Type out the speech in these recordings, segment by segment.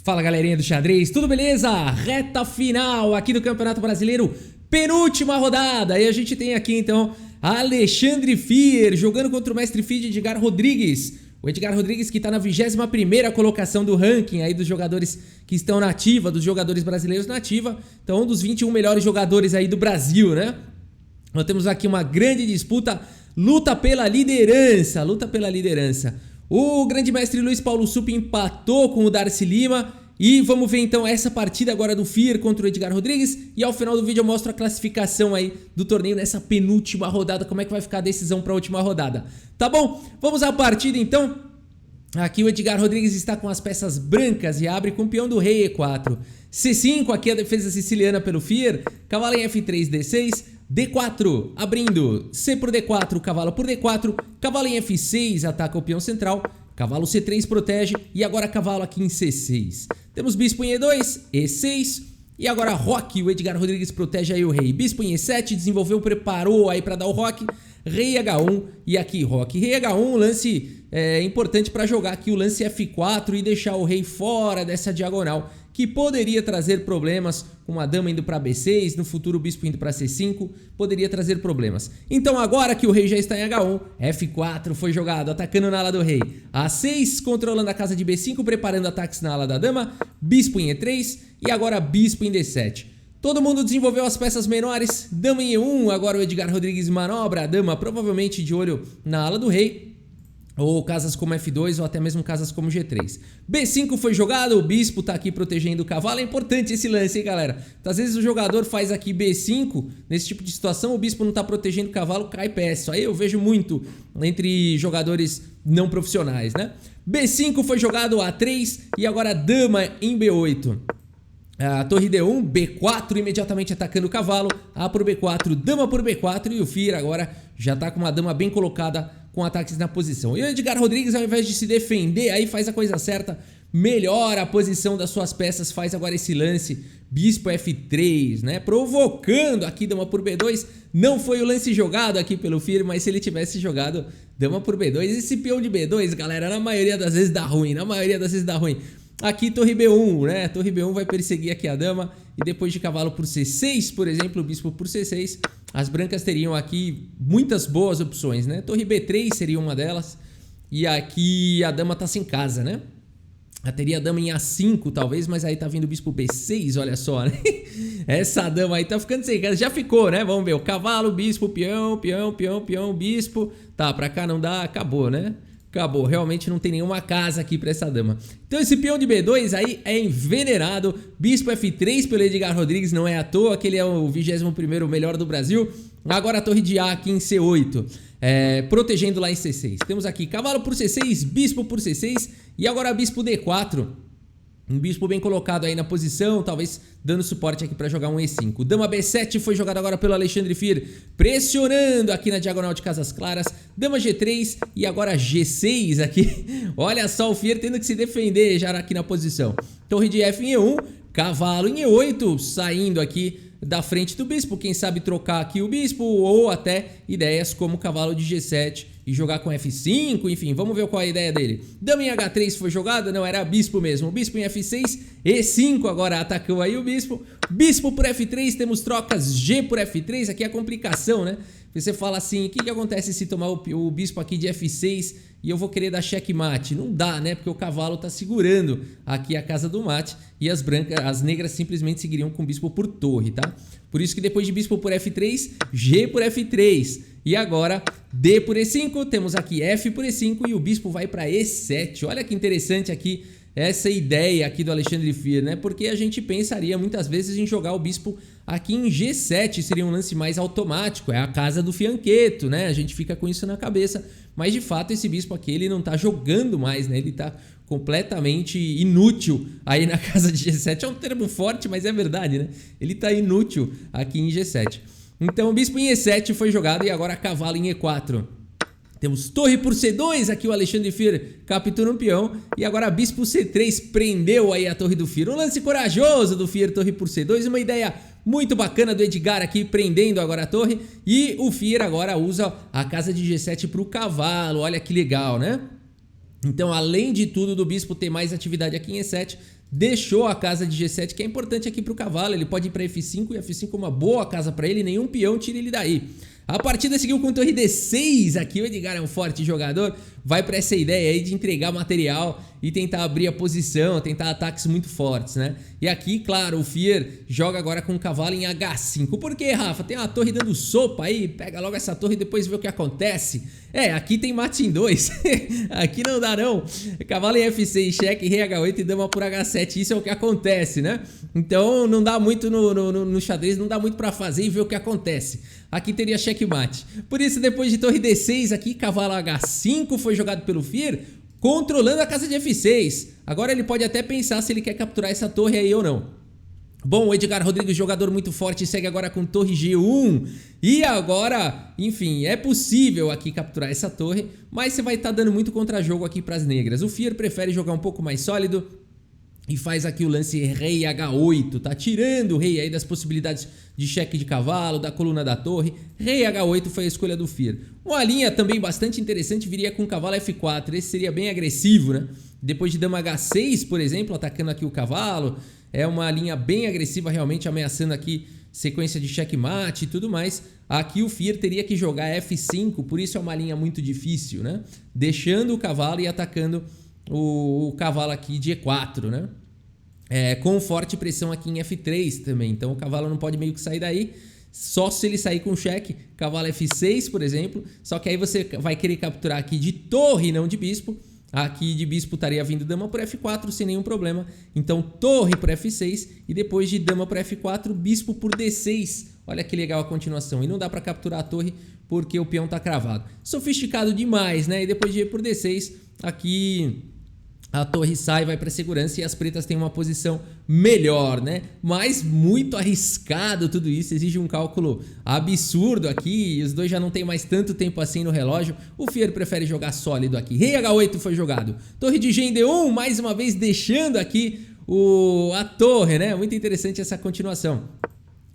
Fala galerinha do xadrez, tudo beleza? Reta final aqui do Campeonato Brasileiro, penúltima rodada. E a gente tem aqui então Alexandre Fier jogando contra o mestre Fi de Edgar Rodrigues. O Edgar Rodrigues que está na 21ª colocação do ranking aí dos jogadores que estão na ativa, dos jogadores brasileiros na ativa. Então um dos 21 melhores jogadores aí do Brasil, né? Nós temos aqui uma grande disputa, luta pela liderança, O grande mestre Luiz Paulo Sup empatou com o Darcy Lima. E vamos ver então essa partida agora do Fier contra o Edgar Rodrigues. E ao final do vídeo eu mostro a classificação aí do torneio nessa penúltima rodada. Como é que vai ficar a decisão para a última rodada. Tá bom? Vamos à partida então. Aqui o Edgar Rodrigues está com as peças brancas e abre com o peão do rei E4. C5, aqui a defesa siciliana pelo Fier. Cavalo em F3, D6. D4, abrindo, C por D4, cavalo por D4, cavalo em F6, ataca o peão central, cavalo C3 protege e agora cavalo aqui em C6. Temos bispo em E2, E6 e agora roque, o Edgar Rodrigues protege aí o rei. Bispo em E7, desenvolveu, preparou aí para dar o roque, rei H1 e aqui roque. Rei H1, lance importante para jogar aqui o lance F4 e deixar o rei fora dessa diagonal, que poderia trazer problemas, com a dama indo para B6, no futuro o bispo indo para C5, poderia trazer problemas. Então agora que o rei já está em H1, F4 foi jogado, atacando na ala do rei. A6, controlando a casa de B5, preparando ataques na ala da dama, bispo em E3 e agora bispo em D7. Todo mundo desenvolveu as peças menores, dama em E1, agora o Edgar Rodrigues manobra a dama, provavelmente de olho na ala do rei. Ou casas como F2 ou até mesmo casas como G3. B5 foi jogado, o bispo tá aqui protegendo o cavalo. É importante esse lance, hein, galera? Então, às vezes o jogador faz aqui B5, nesse tipo de situação, o bispo não tá protegendo o cavalo, cai peça. Isso aí eu vejo muito entre jogadores não profissionais, né? B5 foi jogado, A3 e agora dama em B8. A torre D1, B4 imediatamente atacando o cavalo, A por B4, dama por B4 e o Fier agora já tá com uma dama bem colocada com ataques na posição. E o Edgar Rodrigues, ao invés de se defender, aí faz a coisa certa, melhora a posição das suas peças, faz agora esse lance, bispo F3, né? Provocando aqui dama por B2, não foi o lance jogado aqui pelo Fier, mas se ele tivesse jogado dama por B2, esse peão de B2, galera, na maioria das vezes dá ruim, Aqui torre B1, né? Torre B1 vai perseguir aqui a dama e depois de cavalo por C6, por exemplo, bispo por C6, as brancas teriam aqui muitas boas opções, né? Torre B3 seria uma delas e aqui a dama tá sem casa, né? Teria a dama em A5 talvez, mas aí tá vindo o bispo B6, olha só, né? Essa dama aí tá ficando sem casa, já ficou, né? Vamos ver, o cavalo, bispo, peão, bispo, tá, pra cá não dá, acabou, né? Acabou, realmente não tem nenhuma casa aqui pra essa dama. Então esse peão de B2 aí é envenenado. Bispo F3 pelo Edgar Rodrigues, não é à toa que ele é o 21º melhor do Brasil. Agora a torre de A aqui em C8, protegendo lá em C6. Temos aqui cavalo por C6, bispo por C6 e agora bispo D4. Um bispo bem colocado aí na posição, talvez dando suporte aqui para jogar um E5. Dama B7 foi jogado agora pelo Alexandre Fier, pressionando aqui na diagonal de casas claras. Dama G3 e agora G6 aqui. Olha só o Fier tendo que se defender já aqui na posição. Torre de F em E1, cavalo em E8, saindo aqui da frente do bispo. Quem sabe trocar aqui o bispo ou até ideias como cavalo de G7 e jogar com F5, enfim, vamos ver qual é a ideia dele. Dama em H3 foi jogada, não, era bispo mesmo. Bispo em F6, E5 agora atacou aí o bispo. Bispo por F3, temos trocas G por F3, aqui é a complicação, né? Você fala assim, o que acontece se tomar o bispo aqui de F6 e eu vou querer dar checkmate? Não dá, né? Porque o cavalo tá segurando aqui a casa do mate e as negras simplesmente seguiriam com o bispo por torre, tá? Por isso que depois de bispo por F3, G por F3 e agora D por E5, temos aqui F por E5 e o bispo vai para E7. Olha que interessante aqui essa ideia aqui do Alexandre Fier, né? Porque a gente pensaria muitas vezes em jogar o bispo aqui em G7, seria um lance mais automático, é a casa do fianqueto, né? A gente fica com isso na cabeça, mas de fato esse bispo aqui ele não tá jogando mais, né? Ele tá completamente inútil aí na casa de G7, é um termo forte, mas é verdade, né? Ele tá inútil aqui em G7. Então o bispo em E7 foi jogado e agora cavalo em E4. Temos torre por C2, aqui o Alexandre Fier captura um peão. E agora bispo C3 prendeu aí a torre do Fier. Um lance corajoso do Fier, torre por C2. Uma ideia muito bacana do Edgar aqui, prendendo agora a torre. E o Fier agora usa a casa de G7 para o cavalo. Olha que legal, né? Então, além de tudo, do bispo ter mais atividade aqui em E7, deixou a casa de G7, que é importante aqui para o cavalo. Ele pode ir para F5 e F5 é uma boa casa para ele, nenhum peão tira ele daí. A partida seguiu com torre D6, aqui o Edgar é um forte jogador, vai para essa ideia aí de entregar material e tentar abrir a posição, tentar ataques muito fortes, né? E aqui, claro, o Fear joga agora com o cavalo em H5. Por quê, Rafa? Tem uma torre dando sopa aí, pega logo essa torre e depois vê o que acontece. Aqui tem mate em 2, aqui não dá não. Cavalo em F6, cheque, rei H8 e dama por H7, isso é o que acontece, né? Então não dá muito no xadrez, não dá muito pra fazer e ver o que acontece. Aqui teria checkmate. Por isso, depois de torre D6 aqui, cavalo H5 foi jogado pelo Fear, controlando a casa de F6. Agora ele pode até pensar se ele quer capturar essa torre aí ou não. Bom, o Edgar Rodrigues, jogador muito forte, segue agora com torre G1. E agora, enfim, é possível aqui capturar essa torre, mas você vai estar dando muito contra-jogo aqui para as negras. O Fear prefere jogar um pouco mais sólido e faz aqui o lance rei H8, tá tirando o rei aí das possibilidades de cheque de cavalo, da coluna da torre. Rei H8 foi a escolha do Fear. Uma linha também bastante interessante viria com cavalo F4, esse seria bem agressivo, né? Depois de dama H6, por exemplo, atacando aqui o cavalo, é uma linha bem agressiva, realmente ameaçando aqui sequência de checkmate e tudo mais. Aqui o Fear teria que jogar F5, por isso é uma linha muito difícil, né? Deixando o cavalo e atacando o cavalo aqui de E4, né? Com forte pressão aqui em F3 também, então o cavalo não pode meio que sair daí, só se ele sair com cheque, cavalo F6, por exemplo, só que aí você vai querer capturar aqui de torre, não de bispo. Aqui de bispo estaria vindo dama por F4 sem nenhum problema, então torre por F6 e depois de dama por F4, bispo por D6. Olha que legal a continuação, e não dá para capturar a torre porque o peão tá cravado. Sofisticado demais, né? E depois de ir por D6, aqui a torre sai, vai para segurança e as pretas têm uma posição melhor, né? Mas muito arriscado tudo isso, exige um cálculo absurdo aqui e os dois já não tem mais tanto tempo assim no relógio. O Fear prefere jogar sólido aqui. Rei H8 foi jogado. Torre de G em D1, mais uma vez deixando aqui a torre, né? Muito interessante essa continuação.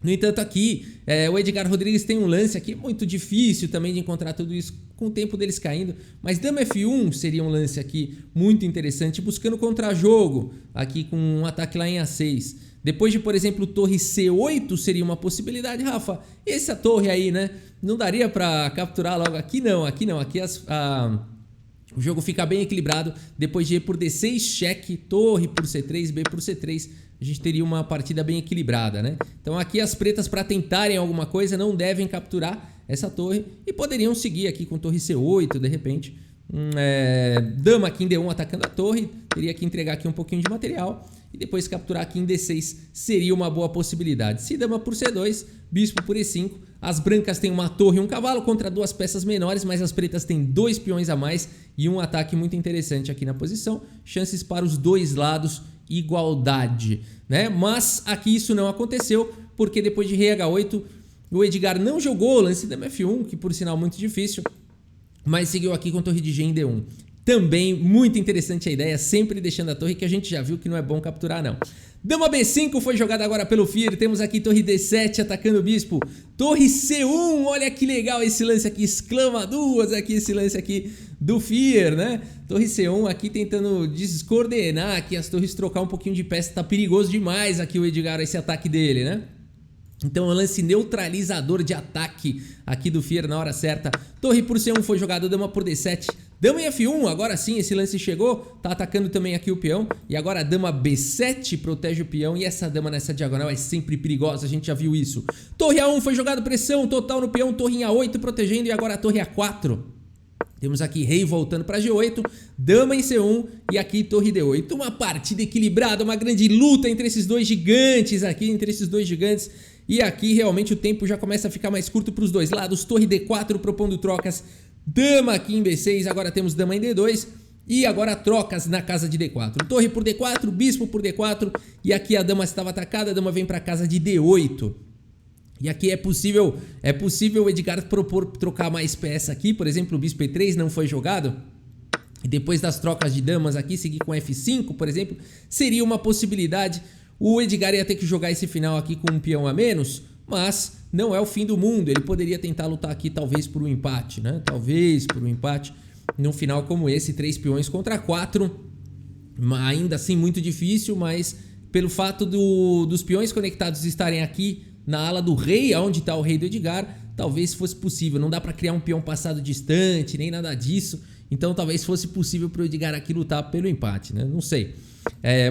No entanto, aqui o Edgar Rodrigues tem um lance aqui muito difícil também de encontrar tudo isso com o tempo deles caindo, mas dama F1 seria um lance aqui muito interessante, buscando contra-jogo aqui com um ataque lá em A6. Depois de, por exemplo, torre C8 seria uma possibilidade, Rafa. Essa torre aí, né? Não daria para capturar logo aqui não, aqui não, aqui o jogo fica bem equilibrado. Depois de ir por D6, cheque, torre por C3, B por C3, a gente teria uma partida bem equilibrada, né? Então aqui as pretas, para tentarem alguma coisa, não devem capturar essa torre e poderiam seguir aqui com torre C8, de repente. Dama aqui em D1 atacando a torre, teria que entregar aqui um pouquinho de material e depois capturar aqui em D6 seria uma boa possibilidade. Se dama por C2, bispo por E5, as brancas têm uma torre e um cavalo contra duas peças menores, mas as pretas têm 2 peões a mais e um ataque muito interessante aqui na posição. Chances para os dois lados, igualdade, né? Mas aqui isso não aconteceu, porque depois de rei H8, o Edgar não jogou o lance dama F1, que por sinal muito difícil, mas seguiu aqui com torre de G em D1. Também muito interessante a ideia, sempre deixando a torre, que a gente já viu que não é bom capturar não. Dama B5 foi jogada agora pelo Fear, temos aqui torre D7 atacando o bispo, torre C1, olha que legal esse lance aqui, exclama duas aqui, esse lance aqui do Fear, né? Torre C1 aqui tentando descoordenar aqui as torres, trocar um pouquinho de peça, tá perigoso demais aqui o Edgar, esse ataque dele, né? Então o lance neutralizador de ataque aqui do Fear na hora certa. Torre por C1 foi jogado, dama por D7. Dama em F1, agora sim esse lance chegou, tá atacando também aqui o peão. E agora a dama B7 protege o peão e essa dama nessa diagonal é sempre perigosa, a gente já viu isso. Torre A1 foi jogado, pressão total no peão, torre em A8 protegendo e agora a torre A4. Temos aqui rei voltando para G8, dama em C1 e aqui torre D8. Uma partida equilibrada, uma grande luta entre esses dois gigantes aqui, E aqui realmente o tempo já começa a ficar mais curto para os dois lados. Torre D4 propondo trocas. Dama aqui em B6, agora temos dama em D2. E agora trocas na casa de D4. Torre por D4, bispo por D4. E aqui a dama estava atacada, a dama vem para a casa de D8. E aqui é possível o Edgar propor trocar mais peça aqui. Por exemplo, o bispo E3 não foi jogado. E depois das trocas de damas aqui, seguir com F5, por exemplo, seria uma possibilidade. O Edgar ia ter que jogar esse final aqui com um peão a menos, mas não é o fim do mundo. Ele poderia tentar lutar aqui talvez por um empate, né? Talvez por um empate. num final como esse, 3 peões contra 4. Ainda assim muito difícil, mas pelo fato dos peões conectados estarem aqui na ala do rei, onde está o rei do Edgar, talvez fosse possível. Não dá para criar um peão passado distante, nem nada disso. Então talvez fosse possível para o Edgar aqui lutar pelo empate, né? Não sei.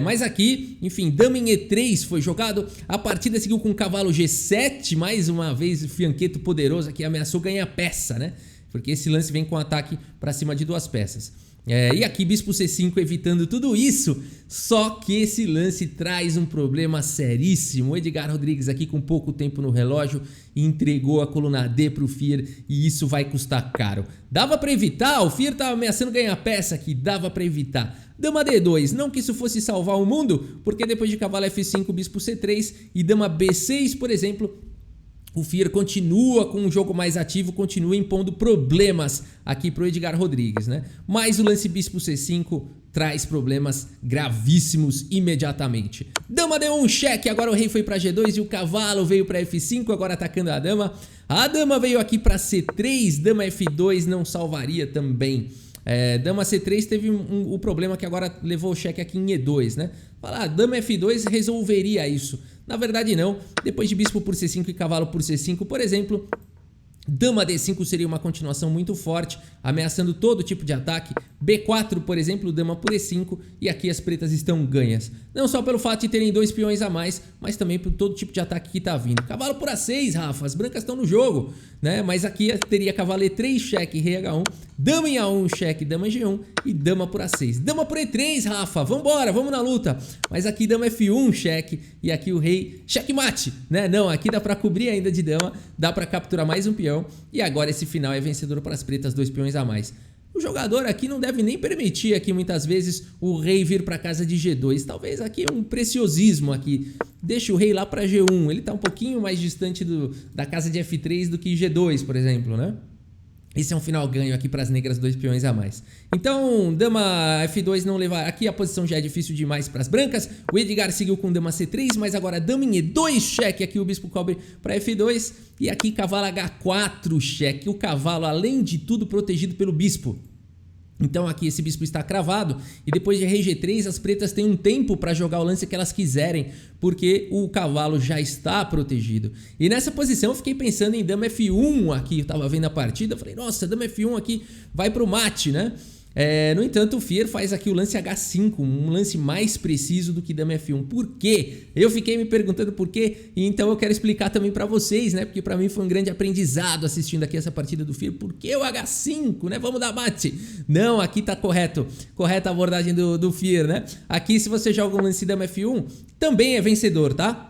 Mas aqui, enfim, dama em E3 foi jogado. A partida seguiu com cavalo G7. Mais uma vez o fianqueto poderoso aqui ameaçou ganhar peça, né? Porque esse lance vem com ataque para cima de 2 peças. E aqui bispo C5 evitando tudo isso. Só que esse lance traz um problema seríssimo. O Edgar Rodrigues aqui com pouco tempo no relógio entregou a coluna D pro Fier e isso vai custar caro. Dava para evitar, o Fier tava ameaçando ganhar peça aqui, dava para evitar. Dama D2, não que isso fosse salvar o mundo, porque depois de cavalo F5, bispo C3 e dama B6, por exemplo, o Fier continua com um jogo mais ativo, continua impondo problemas aqui pro Edgar Rodrigues, né? Mas o lance bispo C5 traz problemas gravíssimos imediatamente. Dama D1, cheque, agora o rei foi para G2 e o cavalo veio para F5, agora atacando a dama. A dama veio aqui para C3, dama F2 não salvaria também. Dama C3 teve o problema que agora levou o cheque aqui em E2, né? Falar, dama F2 resolveria isso. Na verdade não, depois de bispo por C5 e cavalo por C5, por exemplo, dama D5 seria uma continuação muito forte, ameaçando todo tipo de ataque. B4, por exemplo, dama por E5 e aqui as pretas estão ganhas. Não só pelo fato de terem 2 peões a mais, mas também por todo tipo de ataque que está vindo. Cavalo por A6, Rafa, as brancas estão no jogo, né? Mas aqui teria cavalo E3, cheque, rei H1, dama em A1, cheque, dama em G1 e dama por A6. Dama por E3, Rafa, vambora, vamos na luta. Mas aqui dama F1, cheque e aqui o rei, checkmate, né? Não, aqui dá para cobrir ainda de dama, dá para capturar mais um peão e agora esse final é vencedor para as pretas, 2 peões a mais. O jogador aqui não deve nem permitir aqui muitas vezes o rei vir para casa de G2. Talvez aqui um preciosismo aqui. Deixa o rei lá para G1. Ele está um pouquinho mais distante da casa de F3 do que G2, por exemplo, né? Esse é um final ganho aqui para as negras, 2 peões a mais. Então, dama F2 não levar... Aqui a posição já é difícil demais para as brancas. O Edgar seguiu com dama C3, mas agora dama em E2, cheque. Aqui o bispo cobre para F2. E aqui cavalo H4, cheque. O cavalo, além de tudo, protegido pelo bispo. Então aqui esse bispo está cravado e depois de rei G3 as pretas têm um tempo para jogar o lance que elas quiserem, porque o cavalo já está protegido. E nessa posição eu fiquei pensando em dama F1 aqui, eu estava vendo a partida, falei, nossa, dama F1 aqui vai para o mate, né? No entanto, o Fier faz aqui o lance H5, um lance mais preciso do que dama F1. Por quê? Eu fiquei me perguntando por quê, e então eu quero explicar também pra vocês, né? Porque pra mim foi um grande aprendizado assistindo aqui essa partida do Fier. Por que o H5, né? Vamos dar mate. Não, aqui tá correta a abordagem do Fier, né? Aqui se você joga um lance dama F1, também é vencedor, tá?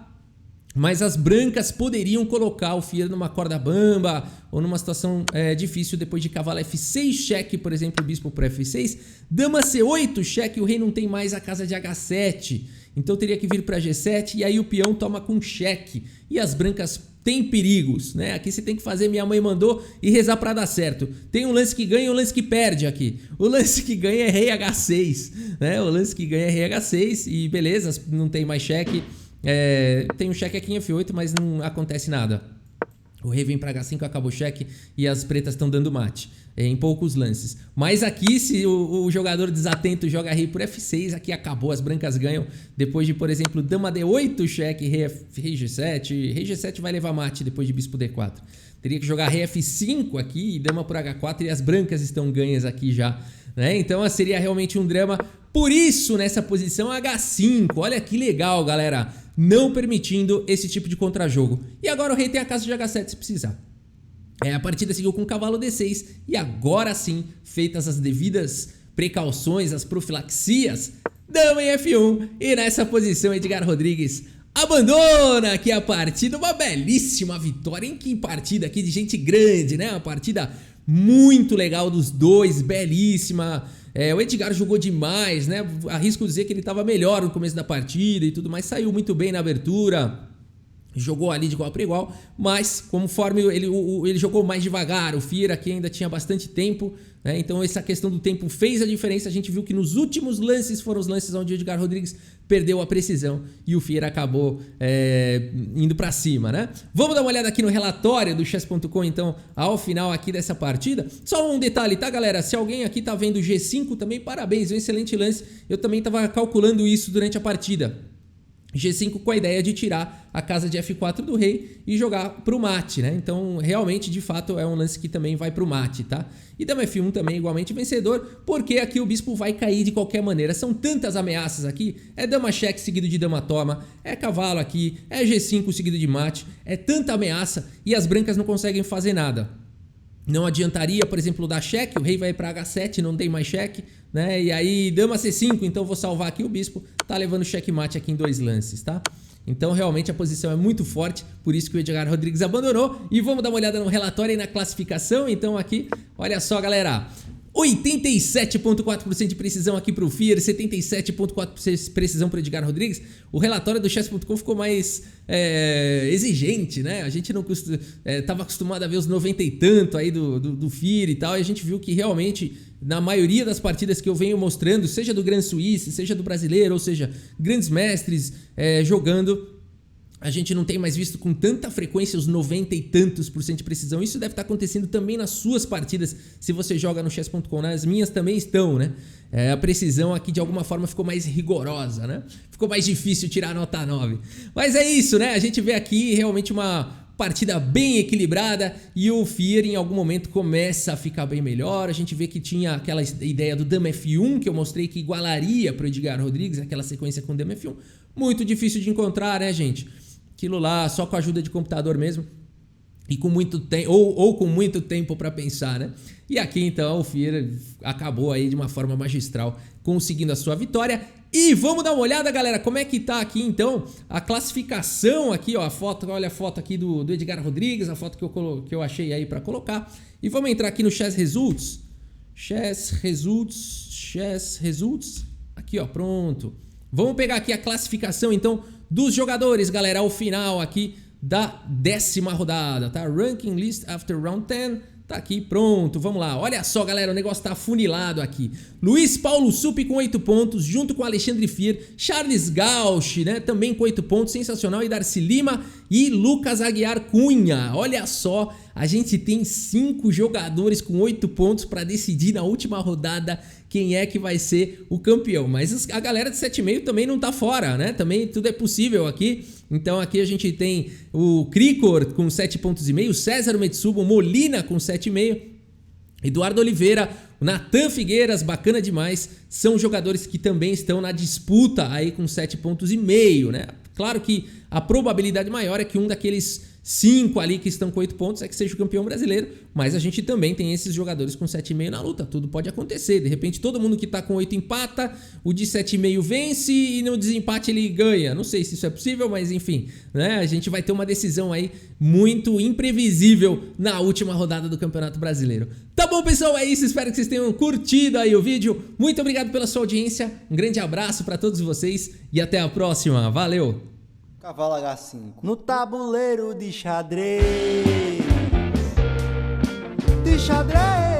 Mas as brancas poderiam colocar o Fier numa corda bamba ou numa situação difícil depois de cavalo F6, cheque, por exemplo, o bispo por F6. Dama C8, cheque, o rei não tem mais a casa de H7. Então teria que vir para G7 e aí o peão toma com cheque. E as brancas têm perigos, né? Aqui você tem que fazer minha mãe mandou e rezar para dar certo. Tem um lance que ganha e um lance que perde aqui. O lance que ganha é rei H6, né? O lance que ganha é rei H6 e beleza, não tem mais cheque. Tem um cheque aqui em F8, mas não acontece nada. O rei vem para H5, acabou o cheque e as pretas estão dando mate em poucos lances. Mas aqui, se o jogador desatento joga rei por F6, aqui acabou, as brancas ganham. Depois de, por exemplo, dama D8, cheque, rei G7. Rei G7 vai levar mate depois de bispo D4. Teria que jogar rei F5 aqui e dama por H4 e as brancas estão ganhas aqui já, né? Então seria realmente um drama. Por isso, nessa posição H5, olha que legal, galera, não permitindo esse tipo de contrajogo. E agora o rei tem a casa de H7 se precisar. A partida seguiu com o cavalo D6 e agora sim, feitas as devidas precauções, as profilaxias, dama em F1 e nessa posição Edgar Rodrigues abandona aqui a partida. Uma belíssima vitória, em que partida aqui de gente grande, né? Uma partida muito legal dos dois, belíssima. O Edgar jogou demais, né? Arrisco dizer que ele estava melhor no começo da partida e tudo mais. Saiu muito bem na abertura. jogou ali de igual para igual, mas conforme ele jogou mais devagar, o Fier aqui ainda tinha bastante tempo, né? Então essa questão do tempo fez a diferença. A gente viu que nos últimos lances foram os lances onde o Edgar Rodrigues perdeu a precisão e o Fier acabou indo para cima, né? Vamos dar uma olhada aqui no relatório do chess.com, então, ao final aqui dessa partida. Só um detalhe, tá, galera? Se alguém aqui tá vendo o G5 também, parabéns, um excelente lance. Eu também tava calculando isso durante a partida. G5 com a ideia de tirar a casa de F4 do rei e jogar pro mate, né? Então, realmente, de fato, é um lance que também vai pro mate, tá? E dama F1 também igualmente vencedor, porque aqui o bispo vai cair de qualquer maneira. São tantas ameaças aqui, é dama cheque seguido de dama toma, é cavalo aqui, é G5 seguido de mate, é tanta ameaça e as brancas não conseguem fazer nada. Não adiantaria, por exemplo, dar cheque, o rei vai para H7, não tem mais cheque, né? E aí dama C5, então vou salvar aqui o bispo, tá levando checkmate aqui em 2 lances, tá? Então realmente a posição é muito forte, por isso que o Edgar Rodrigues abandonou. E vamos dar uma olhada no relatório e na classificação. Então aqui, olha só, galera, 87,4% de precisão aqui para o Fier, 77,4% de precisão para o Edgar Rodrigues. O relatório do chess.com ficou mais exigente, né? A gente não estava acostumado a ver os 90 e tanto aí do Fier e tal, e a gente viu que realmente, na maioria das partidas que eu venho mostrando, seja do Grand Suisse, seja do brasileiro, ou seja, grandes mestres jogando, a gente não tem mais visto com tanta frequência os 90 e tantos % de precisão. Isso deve estar acontecendo também nas suas partidas, se você joga no chess.com, né? As minhas também estão, né? A precisão aqui de alguma forma ficou mais rigorosa, né? Ficou mais difícil tirar a nota 9. Mas é isso, né? A gente vê aqui realmente uma partida bem equilibrada e o Fier em algum momento começa a ficar bem melhor. A gente vê que tinha aquela ideia do dama F1 que eu mostrei que igualaria para o Edgar Rodrigues, aquela sequência com dama F1. Muito difícil de encontrar, né, gente? Aquilo lá só com a ajuda de computador mesmo e com muito tempo ou com muito tempo para pensar, né? E aqui então o Fier acabou aí de uma forma magistral conseguindo a sua vitória. E vamos dar uma olhada, galera, como é que tá aqui então a classificação aqui, ó, a foto, olha a foto aqui do Edgar Rodrigues, a foto que eu achei aí para colocar. E vamos entrar aqui no Chess Results. Chess Results. Aqui, ó, pronto. Vamos pegar aqui a classificação então dos jogadores, galera, ao final aqui da 10ª rodada, tá? Ranking List After Round 10, tá aqui, pronto, vamos lá. Olha só, galera, o negócio tá afunilado aqui. Luiz Paulo Suppi com 8 pontos, junto com Alexandre Fier, Charles Gauch, né, também com 8 pontos, sensacional, e Darcy Lima e Lucas Aguiar Cunha. Olha só, a gente tem 5 jogadores com 8 pontos para decidir na última rodada quem é que vai ser o campeão. Mas a galera de 7,5 também não tá fora, né? Também tudo é possível aqui. Então aqui a gente tem o Krikor com 7,5 pontos, César Metsubo, Molina com 7,5, Eduardo Oliveira, o Natan Figueiras, bacana demais. São jogadores que também estão na disputa aí com 7,5 pontos, né? Claro que a probabilidade maior é que um daqueles 5 ali que estão com 8 pontos é que seja o campeão brasileiro, mas a gente também tem esses jogadores com 7,5 na luta, tudo pode acontecer, de repente todo mundo que tá com 8 empata, o de 7,5 vence e no desempate ele ganha, não sei se isso é possível, mas enfim, né? A gente vai ter uma decisão aí muito imprevisível na última rodada do Campeonato Brasileiro. Tá bom, pessoal, é isso, espero que vocês tenham curtido aí o vídeo, muito obrigado pela sua audiência, um grande abraço para todos vocês e até a próxima, valeu! Cavalo H5 no tabuleiro de xadrez. De xadrez.